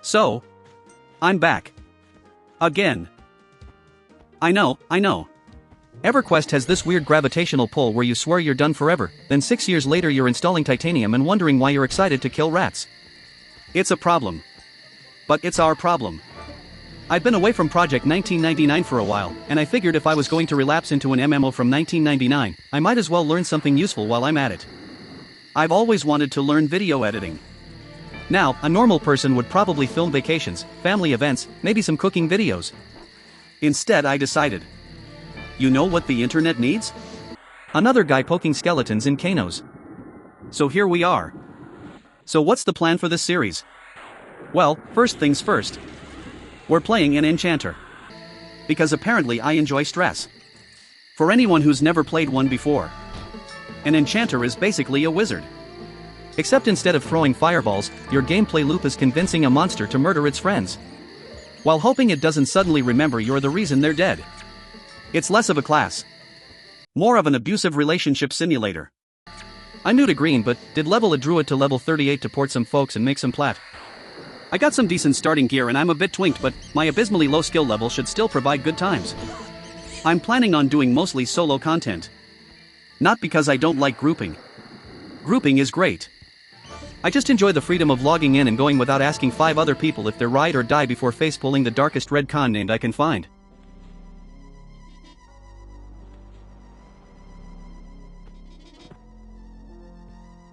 So, I'm back. Again. I know. EverQuest has this weird gravitational pull where you swear you're done forever, then 6 years later you're installing titanium and wondering why you're excited to kill rats. It's a problem. But it's our problem. I've been away from Project 1999 for a while, and I figured if I was going to relapse into an MMO from 1999, I might as well learn something useful while I'm at it. I've always wanted to learn video editing. Now, a normal person would probably film vacations, family events, maybe some cooking videos. Instead I decided. You know what the internet needs? Another guy poking skeletons in canos. So here we are. So what's the plan for this series? Well, first things first. We're playing an Enchanter. Because apparently I enjoy stress. For anyone who's never played one before, an Enchanter is basically a wizard. Except instead of throwing fireballs, your gameplay loop is convincing a monster to murder its friends, while hoping it doesn't suddenly remember you're the reason they're dead. It's less of a class, more of an abusive relationship simulator. I'm new to green but did level a druid to level 38 to port some folks and make some plat. I got some decent starting gear and I'm a bit twinked, but my abysmally low skill level should still provide good times. I'm planning on doing mostly solo content. Not because I don't like grouping. Grouping is great. I just enjoy the freedom of logging in and going without asking 5 other people if they're ride or die before face-pulling the darkest red con named I can find.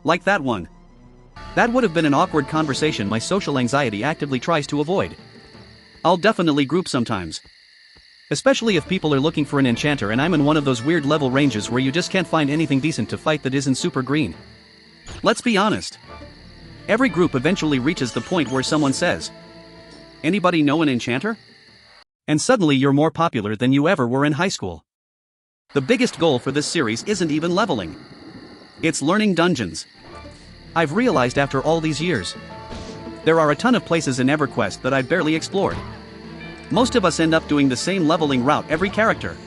Like that one. That would have been an awkward conversation my social anxiety actively tries to avoid. I'll definitely group sometimes. Especially if people are looking for an Enchanter and I'm in one of those weird level ranges where you just can't find anything decent to fight that isn't super green. Let's be honest. Every group eventually reaches the point where someone says, "Anybody know an Enchanter?" And suddenly you're more popular than you ever were in high school. The biggest goal for this series isn't even leveling. It's learning dungeons. I've realized after all these years, there are a ton of places in EverQuest that I've barely explored. Most of us end up doing the same leveling route every character.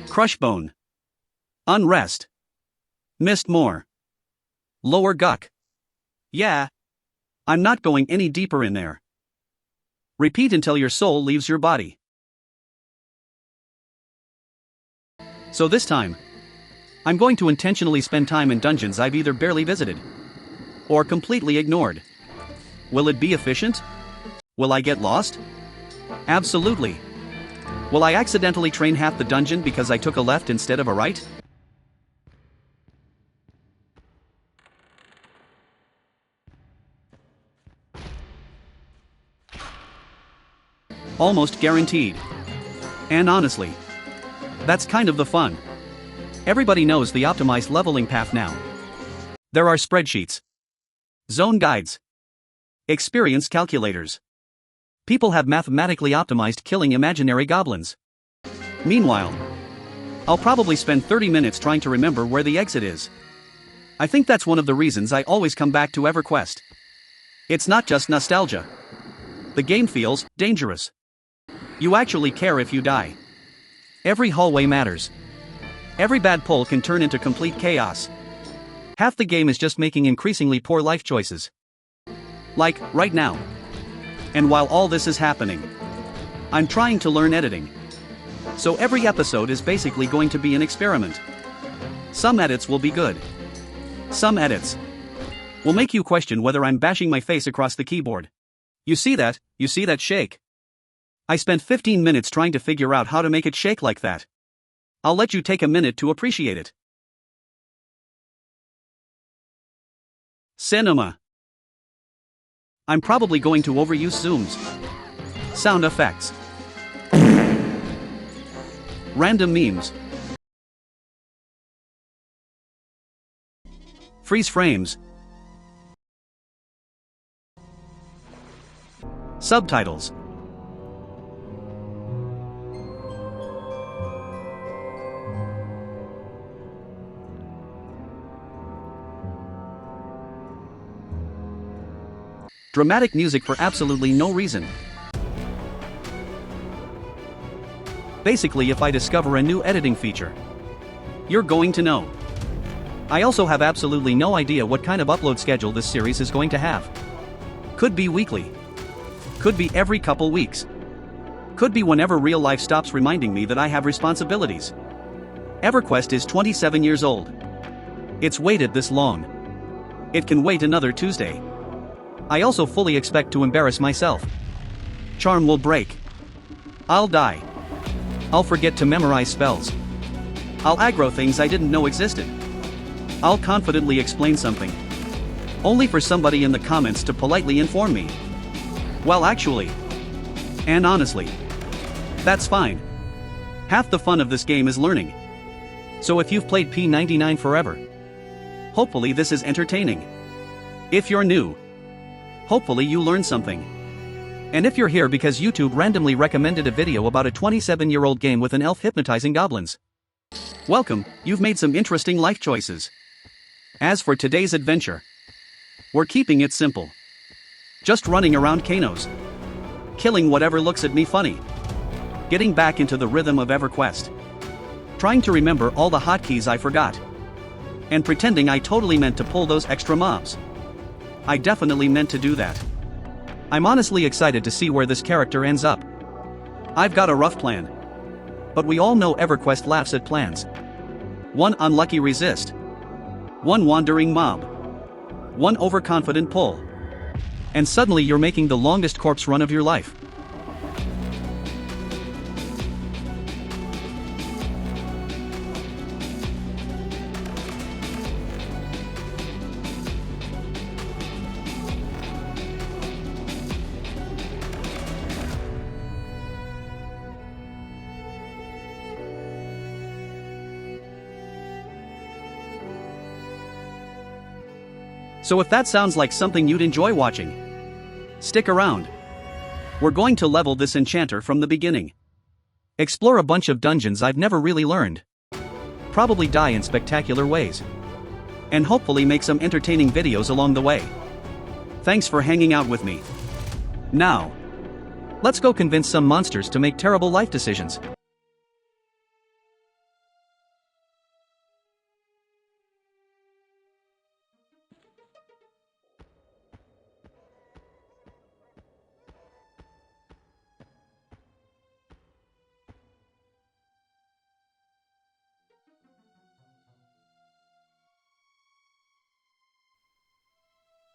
Crushbone. Unrest. Mistmoor. Lower Guck. Yeah. I'm not going any deeper in there. Repeat until your soul leaves your body. So this time, I'm going to intentionally spend time in dungeons I've either barely visited or completely ignored. Will it be efficient? Will I get lost? Absolutely. Will I accidentally train half the dungeon because I took a left instead of a right? Almost guaranteed. And honestly, that's kind of the fun. Everybody knows the optimized leveling path now. There are spreadsheets, zone guides, experience calculators. People have mathematically optimized killing imaginary goblins. Meanwhile, I'll probably spend 30 minutes trying to remember where the exit is. I think that's one of the reasons I always come back to EverQuest. It's not just nostalgia. The game feels dangerous. You actually care if you die. Every hallway matters. Every bad pull can turn into complete chaos. Half the game is just making increasingly poor life choices. Like, right now. And while all this is happening, I'm trying to learn editing. So every episode is basically going to be an experiment. Some edits will be good. Some edits will make you question whether I'm bashing my face across the keyboard. You see that shake? I spent 15 minutes trying to figure out how to make it shake like that. I'll let you take a minute to appreciate it. Cinema. I'm probably going to overuse zooms. Sound effects. Random memes. Freeze frames. Subtitles. Dramatic music for absolutely no reason. Basically, if I discover a new editing feature, you're going to know. I also have absolutely no idea what kind of upload schedule this series is going to have. Could be weekly. Could be every couple weeks. Could be whenever real life stops reminding me that I have responsibilities. EverQuest is 27 years old. It's waited this long. It can wait another Tuesday. I also fully expect to embarrass myself. Charm will break. I'll die. I'll forget to memorize spells. I'll aggro things I didn't know existed. I'll confidently explain something, only for somebody in the comments to politely inform me. Well, actually, and honestly, that's fine. Half the fun of this game is learning. So if you've played P99 forever, hopefully this is entertaining. If you're new, hopefully you learned something. And if you're here because YouTube randomly recommended a video about a 27-year-old game with an elf hypnotizing goblins, welcome, you've made some interesting life choices. As for today's adventure, we're keeping it simple. Just running around Kanos, killing whatever looks at me funny, getting back into the rhythm of EverQuest, trying to remember all the hotkeys I forgot, and pretending I totally meant to pull those extra mobs. I definitely meant to do that. I'm honestly excited to see where this character ends up. I've got a rough plan, but we all know EverQuest laughs at plans. One unlucky resist, one wandering mob, one overconfident pull, and suddenly you're making the longest corpse run of your life. So if that sounds like something you'd enjoy watching, stick around. We're going to level this Enchanter from the beginning. Explore a bunch of dungeons I've never really learned. Probably die in spectacular ways. And hopefully make some entertaining videos along the way. Thanks for hanging out with me. Now, let's go convince some monsters to make terrible life decisions.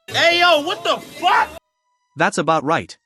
Hey yo, what the fuck? That's about right.